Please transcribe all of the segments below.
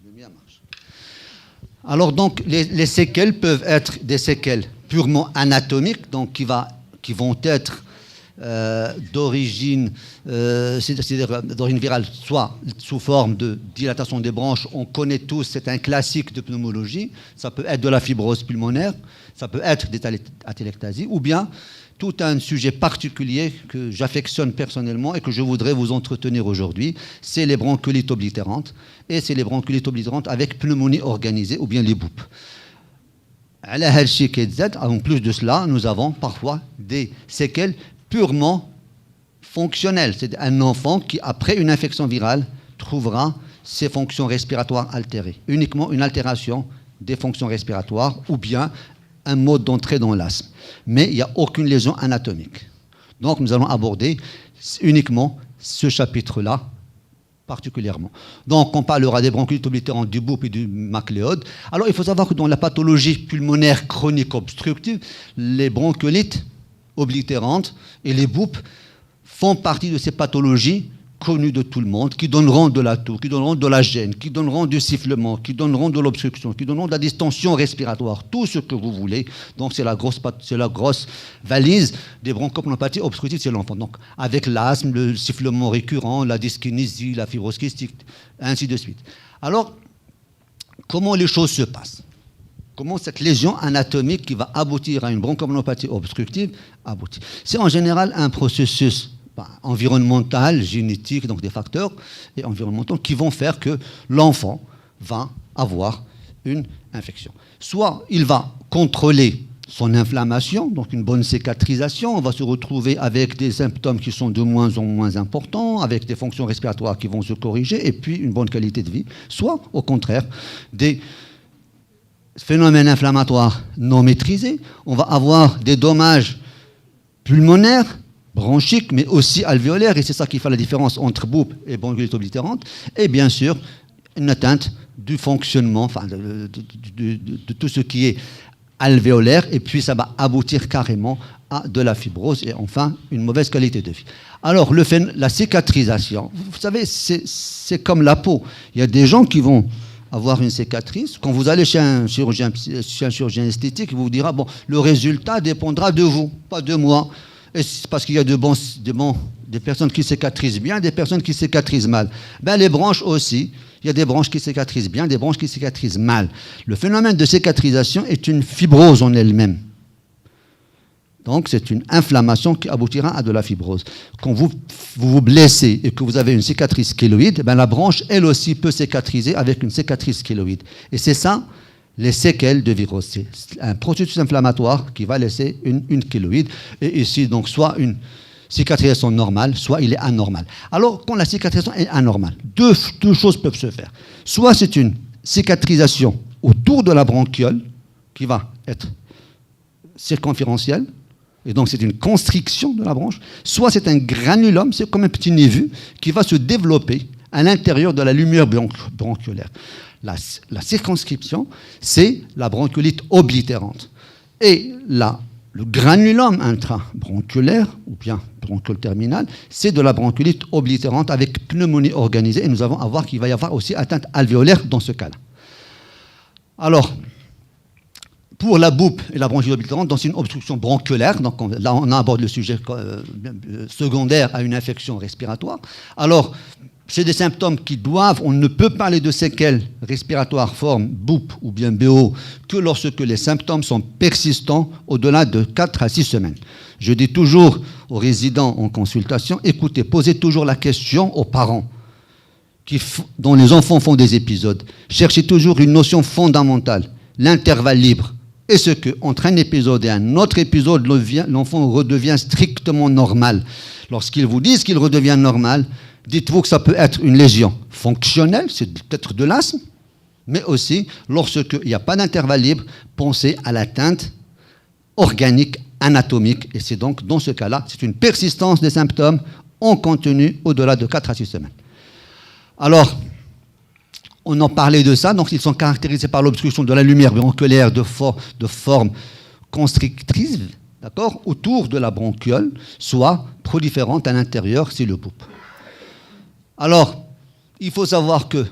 Le mien marche. Alors donc, les séquelles peuvent être des séquelles purement anatomiques, donc qui vont être d'origine virale, soit sous forme de dilatation des branches. On connaît tous, c'est un classique de pneumologie. Ça peut être de la fibrose pulmonaire, ça peut être des atélectasies, ou bien tout un sujet particulier que j'affectionne personnellement et que je voudrais vous entretenir aujourd'hui, c'est les bronchiolites oblitérantes. Et c'est les bronchiolites oblitérantes avec pneumonie organisée, ou bien les BOUP. En plus de cela, nous avons parfois des séquelles purement fonctionnelles. C'est un enfant qui, après une infection virale, trouvera ses fonctions respiratoires altérées. Uniquement une altération des fonctions respiratoires ou bien un mode d'entrée dans l'asthme. Mais il n'y a aucune lésion anatomique. Donc nous allons aborder uniquement ce chapitre-là particulièrement. Donc on parlera des bronchiolites oblitérantes, du BOUP et du MacLeod. Alors il faut savoir que dans la pathologie pulmonaire chronique obstructive, les bronchiolites oblitérantes et les BOUP font partie de ces pathologies connues de tout le monde, qui donneront de la toux, qui donneront de la gêne, qui donneront du sifflement, qui donneront de l'obstruction, qui donneront de la distension respiratoire, tout ce que vous voulez. Donc c'est la grosse valise des bronchopneumopathie obstructive chez l'enfant. Donc avec l'asthme, le sifflement récurrent, la dyskinésie, la fibrose kystique, ainsi de suite. Alors, comment les choses se passent? Comment cette lésion anatomique qui va aboutir à une bronchopneumopathie obstructive aboutit? C'est en général un processus environnemental, génétique, donc des facteurs et environnementaux qui vont faire que l'enfant va avoir une infection. Soit il va contrôler son inflammation, donc une bonne cicatrisation, on va se retrouver avec des symptômes qui sont de moins en moins importants, avec des fonctions respiratoires qui vont se corriger, et puis une bonne qualité de vie. Soit, au contraire, des phénomènes inflammatoires non maîtrisés, on va avoir des dommages pulmonaires, bronchiques, mais aussi alvéolaires, et c'est ça qui fait la différence entre BOUP et bronchiolite oblitérante, et bien sûr, une atteinte du fonctionnement, enfin, de tout ce qui est alvéolaire, et puis ça va aboutir carrément à de la fibrose, et enfin, une mauvaise qualité de vie. Alors, la cicatrisation, vous savez, c'est comme la peau. Il y a des gens qui vont avoir une cicatrice. Quand vous allez chez un chirurgien esthétique, il vous dira, bon, le résultat dépendra de vous, pas de moi. Et c'est parce qu'il y a des personnes qui cicatrisent bien, des personnes qui cicatrisent mal. Ben, les branches aussi, il y a des branches qui cicatrisent bien, des branches qui cicatrisent mal. Le phénomène de cicatrisation est une fibrose en elle-même. Donc, c'est une inflammation qui aboutira à de la fibrose. Quand vous vous blessez et que vous avez une cicatrice kéloïde, ben, la branche, elle aussi, peut cicatriser avec une cicatrice kéloïde. Et c'est ça, les séquelles de virose. C'est un processus inflammatoire qui va laisser une kéloïde. Et ici, donc, soit une cicatrisation normale, soit il est anormal. Alors, quand la cicatrisation est anormale, deux choses peuvent se faire. Soit c'est une cicatrisation autour de la bronchiole qui va être circonférentielle, et donc c'est une constriction de la branche, soit c'est un granulome, c'est comme un petit névu, qui va se développer à l'intérieur de la lumière bronchiolaire. La circonscription, c'est la bronchiolite oblitérante. Et le granulome intrabronchiolaire, ou bien bronchiole terminale, c'est de la bronchiolite oblitérante avec pneumonie organisée, et nous allons voir qu'il va y avoir aussi atteinte alvéolaire dans ce cas-là. Alors, pour la BOUP et la bronchiolite oblitérante, dans une obstruction bronchiolaire, donc là on aborde le sujet secondaire à une infection respiratoire. Alors, c'est des symptômes qui on ne peut parler de séquelles respiratoires forme BOUP ou bien BO que lorsque les symptômes sont persistants au-delà de 4 à 6 semaines. Je dis toujours aux résidents en consultation, écoutez, posez toujours la question aux parents dont les enfants font des épisodes. Cherchez toujours une notion fondamentale, l'intervalle libre. Est-ce qu'entre un épisode et un autre épisode, l'enfant redevient strictement normal? Lorsqu'ils vous disent qu'il redevient normal, dites-vous que ça peut être une lésion fonctionnelle, c'est peut-être de l'asthme, mais aussi, lorsqu'il n'y a pas d'intervalle libre, pensez à l'atteinte organique, anatomique, et c'est donc, dans ce cas-là, c'est une persistance des symptômes en continu au-delà de 4 à 6 semaines. Alors, on en parlait de ça, donc ils sont caractérisés par l'obstruction de la lumière bronchiolaire de forme constrictrice, d'accord, autour de la bronchiole, soit proliférante à l'intérieur, c'est le BOUP. Alors, il faut savoir que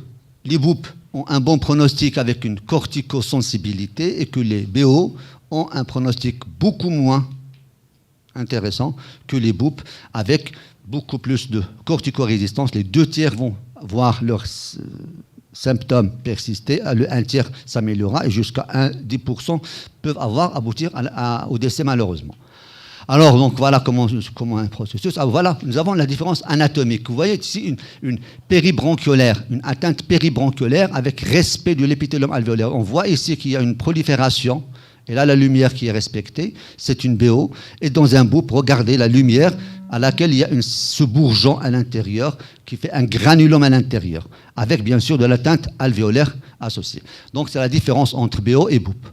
les BOUP ont un bon pronostic avec une corticosensibilité et que les BO ont un pronostic beaucoup moins intéressant que les BOUP avec beaucoup plus de corticorésistance. Les 2 tiers vont voir leurs symptômes persister, le 1 tiers s'améliorera et jusqu'à 10% peuvent aboutir au décès malheureusement. Alors, donc voilà comment un processus. Alors, voilà, nous avons la différence anatomique. Vous voyez ici une péribronchiolaire, une atteinte péribronchiolaire avec respect de l'épithélium alvéolaire. On voit ici qu'il y a une prolifération, et là, la lumière qui est respectée, c'est une BO. Et dans un BOUP, regardez la lumière à laquelle il y a ce bourgeon à l'intérieur qui fait un granulome à l'intérieur, avec bien sûr de l'atteinte alvéolaire associée. Donc, c'est la différence entre BO et BOUP.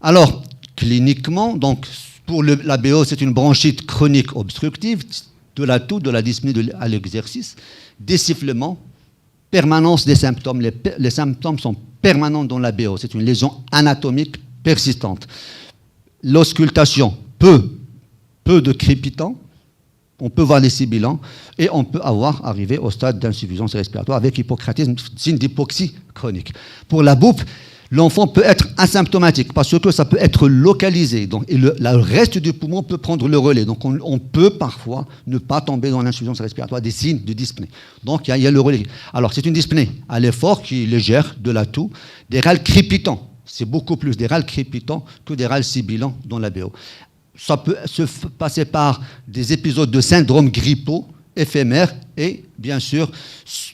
Alors, cliniquement, donc, pour la BO, c'est une bronchite chronique obstructive, de la toux, de la dyspnée à l'exercice, des sifflements, permanence des symptômes. Les symptômes sont permanents dans la BO. C'est une lésion anatomique persistante. L'auscultation, peu de crépitants, on peut voir les sibilants, et on peut arriver au stade d'insuffisance respiratoire avec hypocratisme, signe d'hypoxie chronique. Pour la BOUP, l'enfant peut être asymptomatique parce que ça peut être localisé. Donc, et le reste du poumon peut prendre le relais. Donc, on peut parfois ne pas tomber dans l'insuffisance respiratoire, des signes de dyspnée. Donc, il y a le relais. Alors, c'est une dyspnée à l'effort qui est légère, de la toux, des râles crépitants. C'est beaucoup plus des râles crépitants que des râles sibilants dans la BO. Ça peut se passer par des épisodes de syndrome grippaux éphémères et, bien sûr,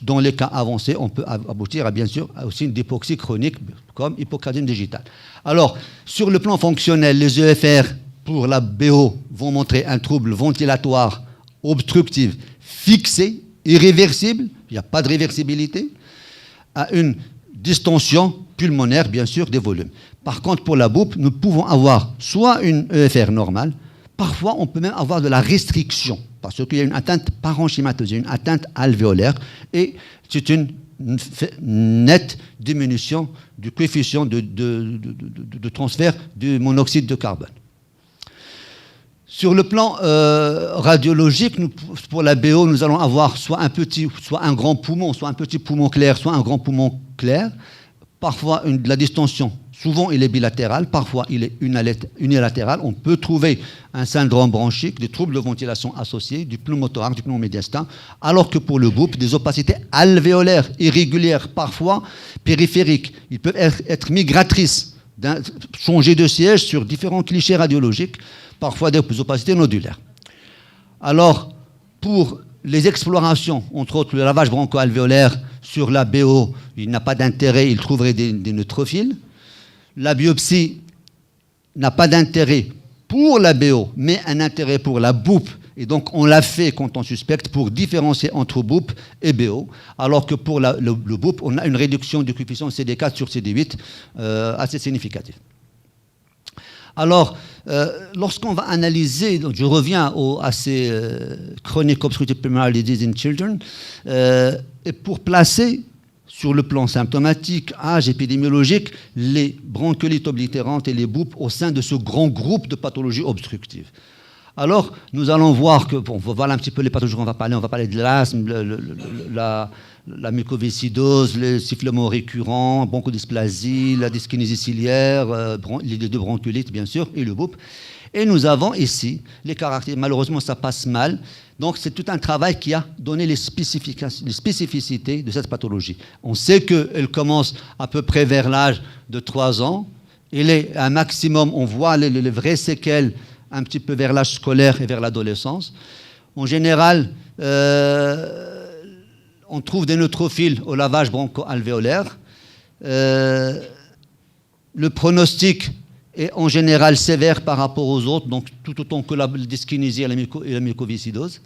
dans les cas avancés, on peut aboutir à, bien sûr, aussi une hypoxie chronique comme hypocardie digitale. Alors, sur le plan fonctionnel, les EFR pour la BO vont montrer un trouble ventilatoire obstructif fixé, irréversible, il n'y a pas de réversibilité, à une distension pulmonaire, bien sûr, des volumes. Par contre, pour la BOUP, nous pouvons avoir soit une EFR normale, parfois on peut même avoir de la restriction, parce qu'il y a une atteinte parenchymateuse, une atteinte alvéolaire, et c'est une nette diminution du coefficient de transfert du monoxyde de carbone. Sur le plan radiologique, pour la BO, nous allons avoir soit un grand poumon, soit un petit poumon clair, soit un grand poumon clair. Parfois, de la distension, souvent il est bilatéral, parfois il est unilatéral. On peut trouver un syndrome bronchique, des troubles de ventilation associés, du pneumothorax, du pneumomédiastin, alors que pour le BOUP, des opacités alvéolaires irrégulières, parfois périphériques. Ils peuvent être migratrices, changer de siège sur différents clichés radiologiques, parfois des opacités nodulaires. Alors, pour les explorations, entre autres le lavage broncho-alvéolaire sur la BO, il n'a pas d'intérêt, il trouverait des neutrophiles. La biopsie n'a pas d'intérêt pour la BO, mais un intérêt pour la BOUP. Et donc, on l'a fait quand on suspecte pour différencier entre BOUP et BO, alors que pour le BOUP, on a une réduction du coefficient CD4 sur CD8 assez significative. Alors, lorsqu'on va analyser, donc je reviens à ces chronic obstructive pulmonary disease in children, et pour placer sur le plan symptomatique, âge, épidémiologique, les bronchiolites oblitérantes et les BOUP au sein de ce grand groupe de pathologies obstructives. Alors, nous allons voir que, bon, voilà un petit peu les pathologies qu'on va parler de l'asthme, la mucoviscidose, les sifflements récurrents, bronchodysplasie, la dyskinésie ciliaire, les 2 bronchiolites, bien sûr, et le BOUP. Et nous avons ici les caractéristiques. Malheureusement, ça passe mal. Donc, c'est tout un travail qui a donné les spécificités de cette pathologie. On sait qu'elle commence à peu près vers l'âge de 3 ans. Il est un maximum, on voit les vraies séquelles un petit peu vers l'âge scolaire et vers l'adolescence. En général, on trouve des neutrophiles au lavage broncho-alvéolaire. Le pronostic est en général sévère par rapport aux autres, donc tout autant que la dyskinésie et la mucoviscidose.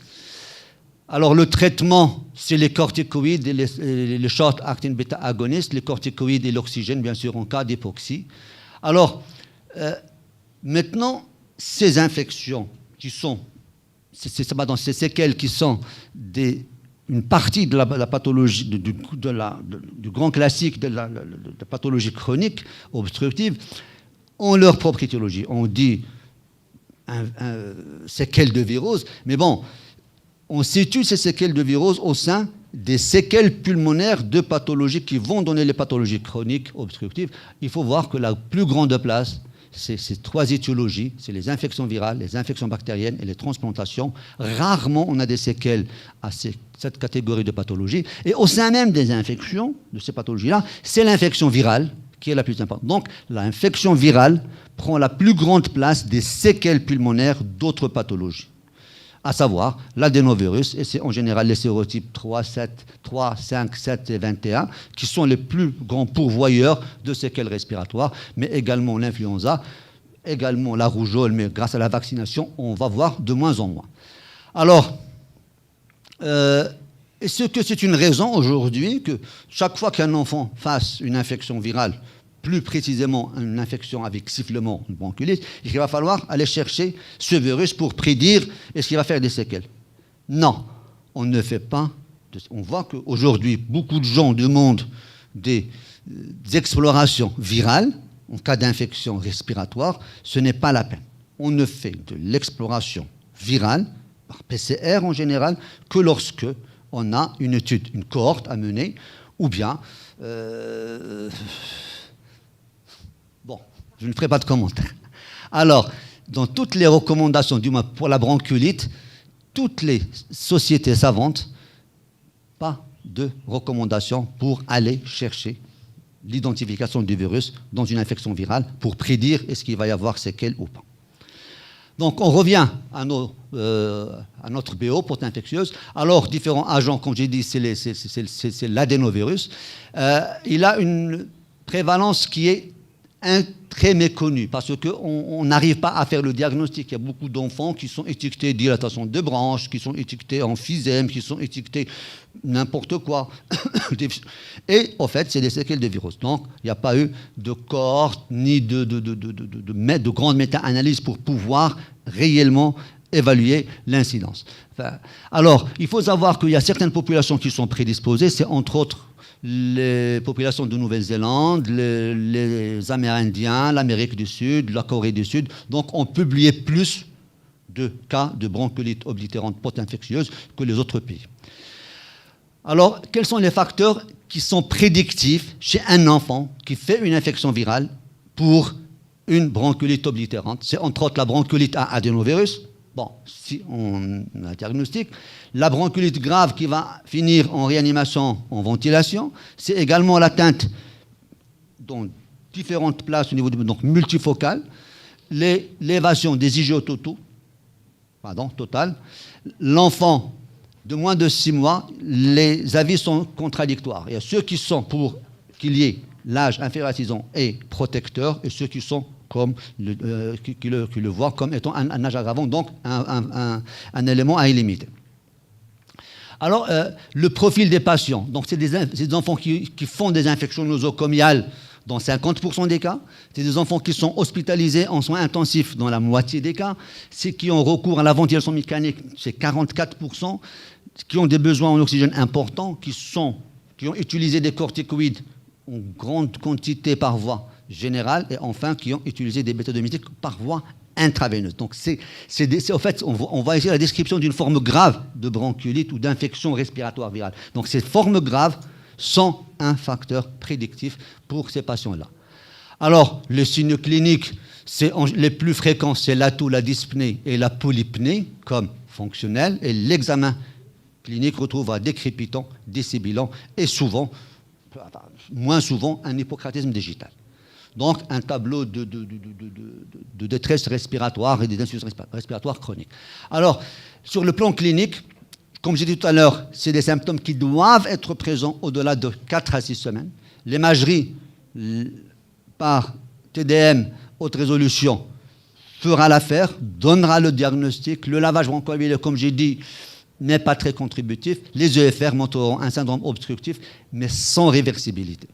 Alors le traitement, c'est les corticoïdes et les short-acting bêta-agonistes, les corticoïdes et l'oxygène, bien sûr, en cas d'hypoxie. Alors, maintenant, ces infections qui sont, dans ces séquelles qui sont une partie de la pathologie, du grand classique de la pathologie chronique obstructive, ont leur propre étiologie. On dit séquelles de virose, mais bon, on situe ces séquelles de virose au sein des séquelles pulmonaires de pathologies qui vont donner les pathologies chroniques obstructives. Il faut voir que la plus grande place, c'est ces trois étiologies, c'est les infections virales, les infections bactériennes et les transplantations. Rarement on a des séquelles à cette catégorie de pathologies. Et au sein même des infections, de ces pathologies-là, c'est l'infection virale qui est la plus importante. Donc l'infection virale prend la plus grande place des séquelles pulmonaires d'autres pathologies, à savoir l'adénovirus, et c'est en général les sérotypes 3, 5, 7 et 21, qui sont les plus grands pourvoyeurs de séquelles respiratoires, mais également l'influenza, également la rougeole, mais grâce à la vaccination, on va voir de moins en moins. Alors, est-ce que c'est une raison aujourd'hui que chaque fois qu'un enfant fasse une infection virale, plus précisément une infection avec sifflement, une bronchiolite, il va falloir aller chercher ce virus pour prédire est-ce qu'il va faire des séquelles? Non, on ne fait pas. On voit qu'aujourd'hui, beaucoup de gens demandent des explorations virales en cas d'infection respiratoire. Ce n'est pas la peine. On ne fait de l'exploration virale, par PCR en général, que lorsque on a une étude, une cohorte à mener, ou bien... Bon, je ne ferai pas de commentaire. Alors, dans toutes les recommandations, du moins pour la bronchiolite, toutes les sociétés savantes, pas de recommandations pour aller chercher l'identification du virus dans une infection virale pour prédire est-ce qu'il va y avoir séquelles ou pas. Donc, on revient à notre BO, porte infectieuse. Alors, différents agents, comme j'ai dit, c'est l'adénovirus. Il a une prévalence qui est très méconnu parce qu'on n'arrive pas à faire le diagnostic. Il y a beaucoup d'enfants qui sont étiquetés dilatation de branches, qui sont étiquetés emphysème, qui sont étiquetés n'importe quoi. Et en fait, c'est des séquelles de virus. Donc, il n'y a pas eu de cohorte ni de grande méta-analyse pour pouvoir réellement évaluer l'incidence. Enfin, alors, il faut savoir qu'il y a certaines populations qui sont prédisposées. C'est entre autres les populations de Nouvelle-Zélande, les Amérindiens, l'Amérique du Sud, la Corée du Sud, donc ont publié plus de cas de bronchiolite oblitérante post-infectieuse que les autres pays. Alors, quels sont les facteurs qui sont prédictifs chez un enfant qui fait une infection virale pour une bronchiolite oblitérante? C'est entre autres la bronchiolite à adénovirus. Bon, si on a un diagnostic, la bronchiolite grave qui va finir en réanimation, en ventilation, c'est également l'atteinte dans différentes places au niveau donc multifocale, l'élévation des IgE totale. L'enfant de moins de 6 mois, les avis sont contradictoires. Il y a ceux qui sont pour qu'il y ait l'âge inférieur à 6 ans et protecteur, et ceux qui sont comme qui le voient comme étant un âge aggravant, donc un élément à éliminer. Alors, le profil des patients, donc c'est des enfants qui font des infections nosocomiales dans 50% des cas, c'est des enfants qui sont hospitalisés en soins intensifs dans la moitié des cas, c'est qui ont recours à la ventilation mécanique, c'est 44%, qui ont des besoins en oxygène importants, qui ont utilisé des corticoïdes en grande quantité par voie générale, et enfin qui ont utilisé des bêta-2-mimétiques par voie intraveineuse. Donc en fait, on va essayer la description d'une forme grave de bronchiolite ou d'infection respiratoire virale. Donc ces formes graves sont un facteur prédictif pour ces patients-là. Alors, les signes cliniques, les plus fréquents, c'est l'atout, la dyspnée et la polypnée comme fonctionnels, et l'examen clinique retrouvera des crépitants, des sibilants et souvent, moins souvent, un hypocratisme digital. Donc, un tableau de détresse respiratoire et d'insuffisance respiratoire chronique. Alors, sur le plan clinique, comme j'ai dit tout à l'heure, c'est des symptômes qui doivent être présents au-delà de 4 à 6 semaines. L'imagerie par TDM haute résolution fera l'affaire, donnera le diagnostic. Le lavage bronchoalvéolaire, comme j'ai dit, n'est pas très contributif. Les EFR montreront un syndrome obstructif, mais sans réversibilité.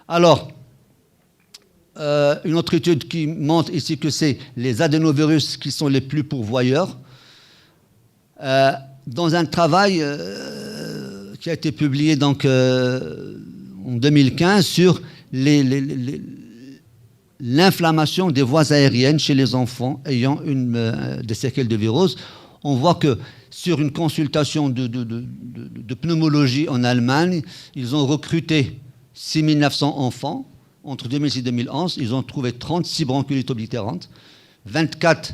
Alors, une autre étude qui montre ici que c'est les adénovirus qui sont les plus pourvoyeurs. Dans un travail qui a été publié donc, en 2015 sur l'inflammation des voies aériennes chez les enfants ayant des séquelles de virus, on voit que sur une consultation de pneumologie en Allemagne, ils ont recruté 6 900 enfants. Entre 2006 et 2011, ils ont trouvé 36 bronchiolites oblitérantes. 24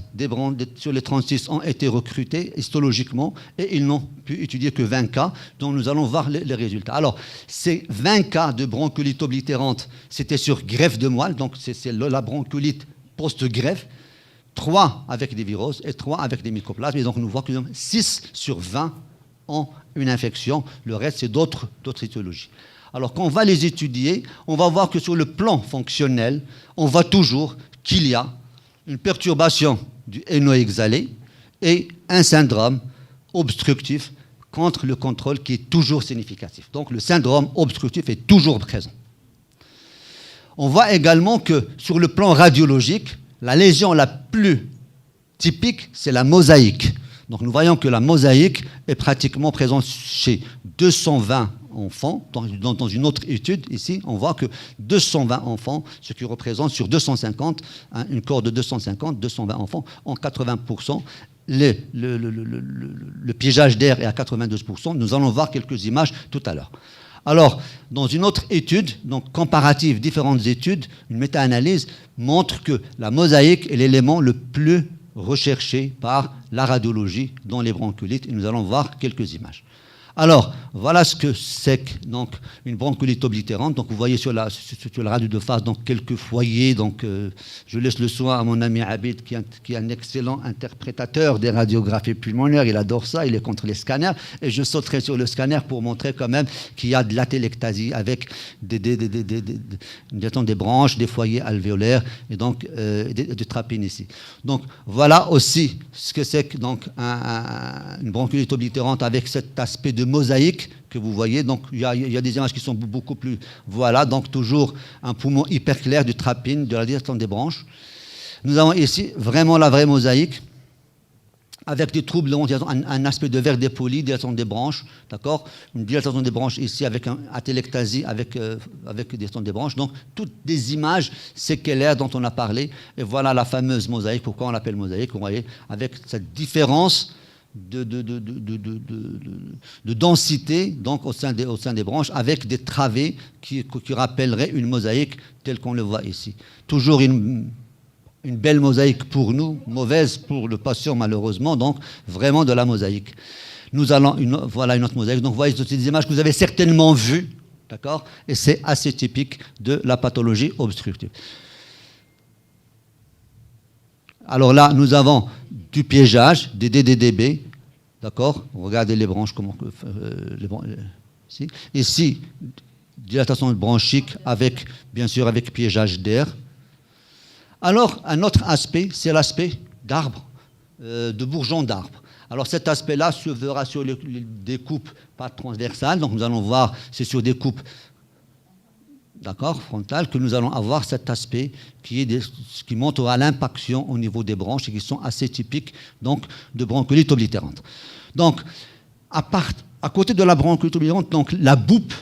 sur les 36 ont été recrutés histologiquement et ils n'ont pu étudier que 20 cas, dont nous allons voir les résultats. Alors, ces 20 cas de bronchiolite oblitérante, c'était sur greffe de moelle, donc c'est la bronchiolite post-greffe, 3 avec des viroses et 3 avec des mycoplasmes. Et donc, nous voyons que 6 sur 20 ont une infection. Le reste, c'est d'autres étiologies. Alors, quand on va les étudier, on va voir que sur le plan fonctionnel, on voit toujours qu'il y a une perturbation du haino exhalé et un syndrome obstructif contre le contrôle qui est toujours significatif. Donc le syndrome obstructif est toujours présent. On voit également que sur le plan radiologique, la lésion la plus typique, c'est la mosaïque. Donc nous voyons que la mosaïque est pratiquement présente chez 220 enfants. Dans une autre étude, ici, on voit que 220 enfants, ce qui représente sur 250, une cohorte de 250, 220 enfants, en 80%. Le piégeage d'air est à 92%. Nous allons voir quelques images tout à l'heure. Alors, dans une autre étude, donc comparative, différentes études, une méta-analyse montre que la mosaïque est l'élément le plus recherché par la radiologie dans les bronchiolites. Et nous allons voir quelques images. Alors, voilà ce que c'est donc une bronchiolite oblitérante. Donc, vous voyez sur la radio de face donc, quelques foyers. Donc, je laisse le soin à mon ami Abid, qui est un excellent interprétateur des radiographies pulmonaires. Il adore ça, il est contre les scanners. Et je sauterai sur le scanner pour montrer quand même qu'il y a de l'atélectasie avec des branches, des foyers alvéolaires et donc des trapines ici. Donc, voilà aussi ce que c'est que donc, une bronchiolite oblitérante avec cet aspect de mosaïque que vous voyez. Donc, il y a des images qui sont beaucoup plus... Voilà, donc toujours un poumon hyper clair du trapine, de la dilatation des branches. Nous avons ici vraiment la vraie mosaïque, avec des troubles, un aspect de verre dépoli, dilatation des branches, d'accord? Une dilatation des branches ici avec une atélectasie, avec dilatation des branches. Donc, toutes des images séquelaires dont on a parlé. Et voilà la fameuse mosaïque. Pourquoi on l'appelle mosaïque? Vous voyez, avec cette différence de densité donc, au sein des branches, avec des travées qui rappelleraient une mosaïque telle qu'on le voit ici. Toujours une belle mosaïque pour nous, mauvaise pour le patient malheureusement, donc vraiment de la mosaïque. Nous allons, voilà une autre mosaïque. Donc vous voyez toutes ces images que vous avez certainement vues, d'accord? Et c'est assez typique de la pathologie obstructive. Alors là, nous avons du piégeage, des DDDB, d'accord? Regardez les branches, ici. Ici, dilatation bronchique avec, bien sûr, avec piégeage d'air. Alors, un autre aspect, c'est l'aspect d'arbre, de bourgeon d'arbre. Alors, cet aspect-là se verra sur les découpes pas transversales. Donc, nous allons voir, c'est sur des coupes, d'accord, frontales, que nous allons avoir cet aspect qui montre à l'impaction au niveau des branches et qui sont assez typiques donc, de bronchiolite oblitérante. Donc, à côté de la bronchiolite oblitérante, donc, la boupe,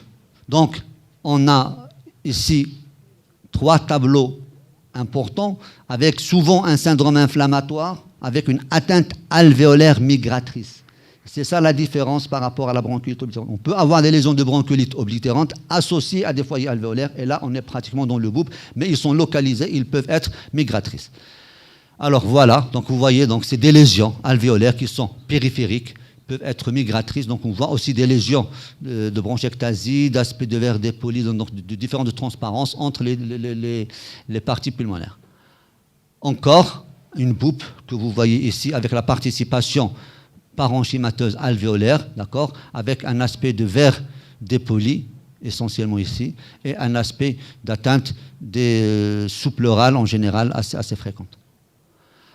donc, on a ici 3 tableaux importants avec souvent un syndrome inflammatoire, avec une atteinte alvéolaire migratrice. C'est ça la différence par rapport à la bronchiolite oblitérante. On peut avoir des lésions de bronchiolite oblitérante associées à des foyers alvéolaires, et là, on est pratiquement dans le BOUP, mais ils sont localisés, ils peuvent être migratrices. Alors voilà, donc vous voyez, donc c'est des lésions alvéolaires qui sont périphériques, peuvent être migratrices. Donc on voit aussi des lésions de bronchiectasie, d'aspect de verre dépoli, donc de différentes transparences entre les parties pulmonaires. Encore une boupe que vous voyez ici avec la participation parenchymateuse alvéolaire, d'accord, avec un aspect de verre dépoli, essentiellement ici, et un aspect d'atteinte des sous-pleurales en général assez fréquente.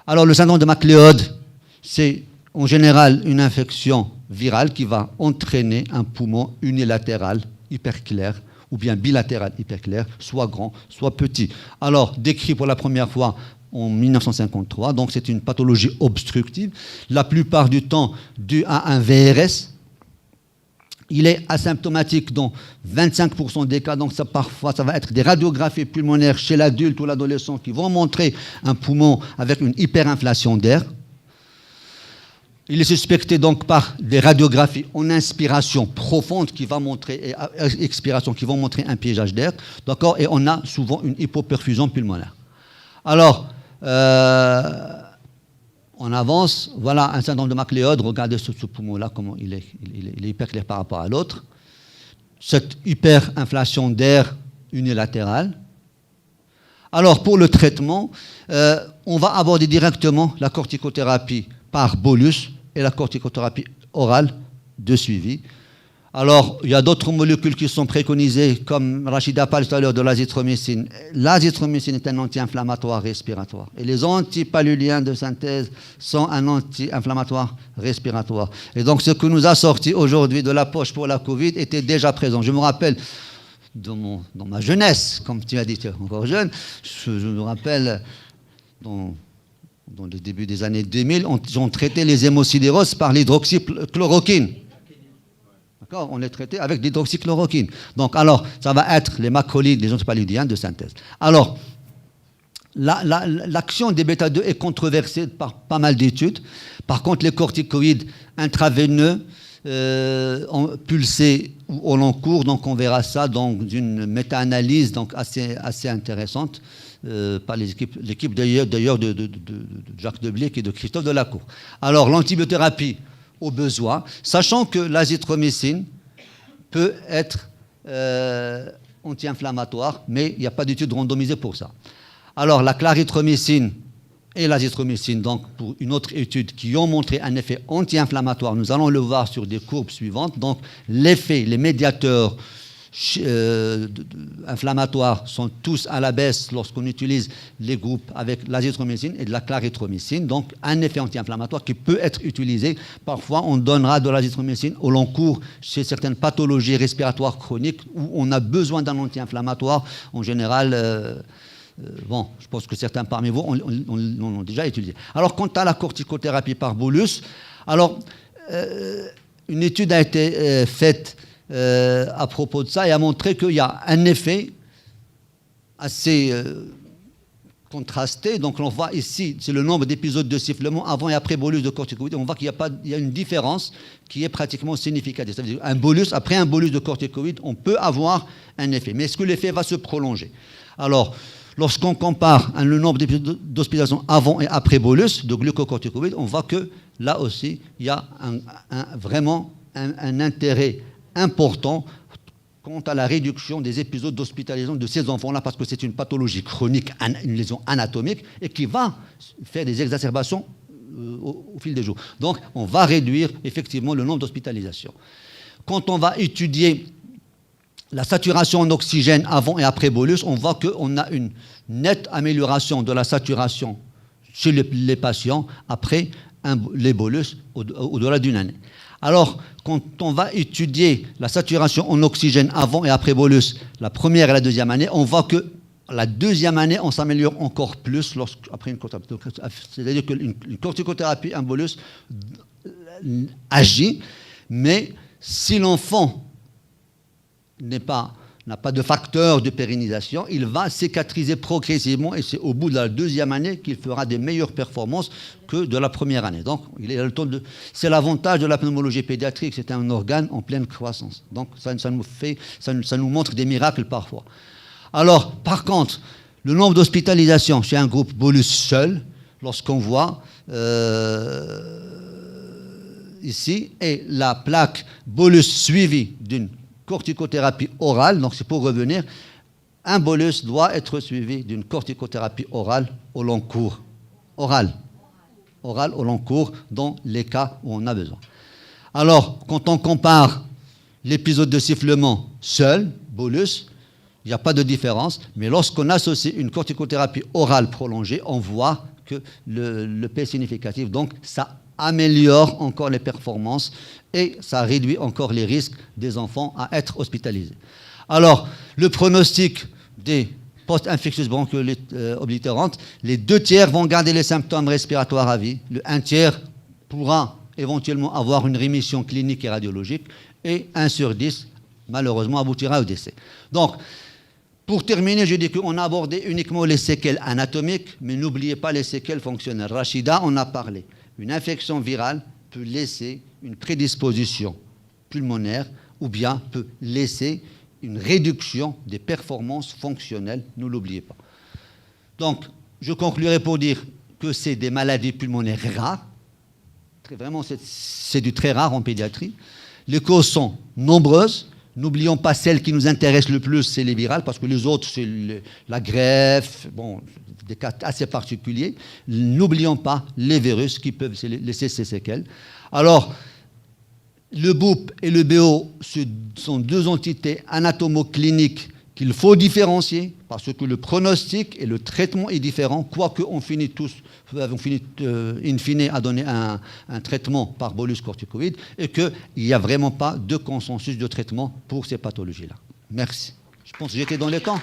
Alors le syndrome de MacLeod, c'est en général une infection virale qui va entraîner un poumon unilatéral hyperclair ou bien bilatéral hyperclair, soit grand, soit petit. Alors, décrit pour la première fois en 1953, donc c'est une pathologie obstructive, la plupart du temps due à un VRS. Il est asymptomatique dans 25% des cas, donc parfois ça va être des radiographies pulmonaires chez l'adulte ou l'adolescent qui vont montrer un poumon avec une hyperinflation d'air. Il est suspecté donc par des radiographies en inspiration profonde qui va montrer, et expiration qui vont montrer un piégeage d'air, d'accord, et on a souvent une hypoperfusion pulmonaire. Alors, on avance, voilà un syndrome de MacLeod, regardez ce poumon-là, comment il est hyper clair par rapport à l'autre. Cette hyperinflation d'air unilatérale. Alors, pour le traitement, on va aborder directement la corticothérapie par bolus et la corticothérapie orale de suivi. Alors, il y a d'autres molécules qui sont préconisées, comme Rachida parle tout à l'heure de l'azithromycine. L'azithromycine est un anti-inflammatoire respiratoire. Et les antipaluliens de synthèse sont un anti-inflammatoire respiratoire. Et donc, ce que nous a sorti aujourd'hui de la poche pour la Covid était déjà présent. Je me rappelle, dans ma jeunesse, comme tu as dit, tu es encore jeune, je me rappelle, dans le début des années 2000, on traitait les hémosidéroses par l'hydroxychloroquine. D'accord, on les traitait avec l'hydroxychloroquine. Donc, alors, ça va être les macrolides, les antipaludiens de synthèse. Alors, l'action des bêta-2 est controversée par pas mal d'études. Par contre, les corticoïdes intraveineux, pulsés ou au long cours, donc on verra ça dans une méta-analyse donc assez intéressante par l'équipe d'ailleurs de Jacques Debliec et de Christophe Delacour. Alors, l'antibiothérapie au besoin, sachant que l'azithromycine peut être anti-inflammatoire, mais il n'y a pas d'études randomisées pour ça. Alors, la clarithromycine et l'azithromycine, donc pour une autre étude, qui ont montré un effet anti-inflammatoire, nous allons le voir sur des courbes suivantes. Donc, l'effet, les médiateurs inflammatoires sont tous à la baisse lorsqu'on utilise les groupes avec l'azithromycine et de la clarithromycine. Donc, un effet anti-inflammatoire qui peut être utilisé. Parfois, on donnera de l'azithromycine au long cours chez certaines pathologies respiratoires chroniques où on a besoin d'un anti-inflammatoire. En général, bon, je pense que certains parmi vous l'ont déjà utilisé. Alors, quant à la corticothérapie par bolus, alors, une étude a été faite à propos de ça et a montré qu'il y a un effet assez contrasté. Donc, on voit ici, c'est le nombre d'épisodes de sifflement avant et après bolus de corticoïdes. On voit qu'il y a une différence qui est pratiquement significative. Ça veut dire après un bolus de corticoïdes, on peut avoir un effet. Mais est-ce que l'effet va se prolonger? Alors, lorsqu'on compare le nombre d'épisodes d'hospitalisation avant et après bolus de glucocorticoïdes, on voit que là aussi, il y a vraiment un intérêt important quant à la réduction des épisodes d'hospitalisation de ces enfants-là, parce que c'est une pathologie chronique, une lésion anatomique, et qui va faire des exacerbations au fil des jours. Donc, on va réduire effectivement le nombre d'hospitalisations. Quand on va étudier la saturation en oxygène avant et après bolus, on voit qu'on a une nette amélioration de la saturation chez les patients après les bolus au-delà d'une année. Alors, quand on va étudier la saturation en oxygène avant et après bolus, la première et la deuxième année, on voit que la deuxième année, on s'améliore encore plus après une corticothérapie. C'est-à-dire qu'une corticothérapie, un bolus agit, mais si l'enfant n'a pas de facteur de pérennisation, il va cicatriser progressivement et c'est au bout de la deuxième année qu'il fera des meilleures performances que de la première année. Donc, c'est l'avantage de la pneumologie pédiatrique, c'est un organe en pleine croissance. Donc, ça nous montre des miracles parfois. Alors, par contre, le nombre d'hospitalisations chez un groupe bolus seul, lorsqu'on voit ici, et la plaque bolus suivie d'une corticothérapie orale, donc c'est pour revenir, un bolus doit être suivi d'une corticothérapie orale au long cours. Orale au long cours dans les cas où on a besoin. Alors, quand on compare l'épisode de sifflement seul, bolus, il n'y a pas de différence, mais lorsqu'on associe une corticothérapie orale prolongée, on voit que le P est significatif, donc ça améliore encore les performances et ça réduit encore les risques des enfants à être hospitalisés. Alors, le pronostic des post-infectieuses broncho-oblitérantes, les 2/3 vont garder les symptômes respiratoires à vie, le 1/3 pourra éventuellement avoir une rémission clinique et radiologique, et 1/10, malheureusement, aboutira au décès. Donc, pour terminer, je dis qu'on a abordé uniquement les séquelles anatomiques, mais n'oubliez pas les séquelles fonctionnelles. Rachida en a parlé. Une infection virale peut laisser une prédisposition pulmonaire ou bien peut laisser une réduction des performances fonctionnelles, ne l'oubliez pas. Donc, je conclurai pour dire que c'est des maladies pulmonaires rares. Vraiment, c'est du très rare en pédiatrie. Les causes sont nombreuses. N'oublions pas celles qui nous intéressent le plus, c'est les virales, parce que les autres, c'est la greffe, bon, des cas assez particuliers. N'oublions pas les virus qui peuvent laisser ces séquelles. Alors, le BOOP et le BO sont deux entités anatomocliniques qu'il faut différencier, parce que le pronostic et le traitement est différent, quoique on finit in fine à donner un traitement par bolus corticoïde, et qu'il n'y a vraiment pas de consensus de traitement pour ces pathologies-là. Merci. Je pense que j'étais dans les temps.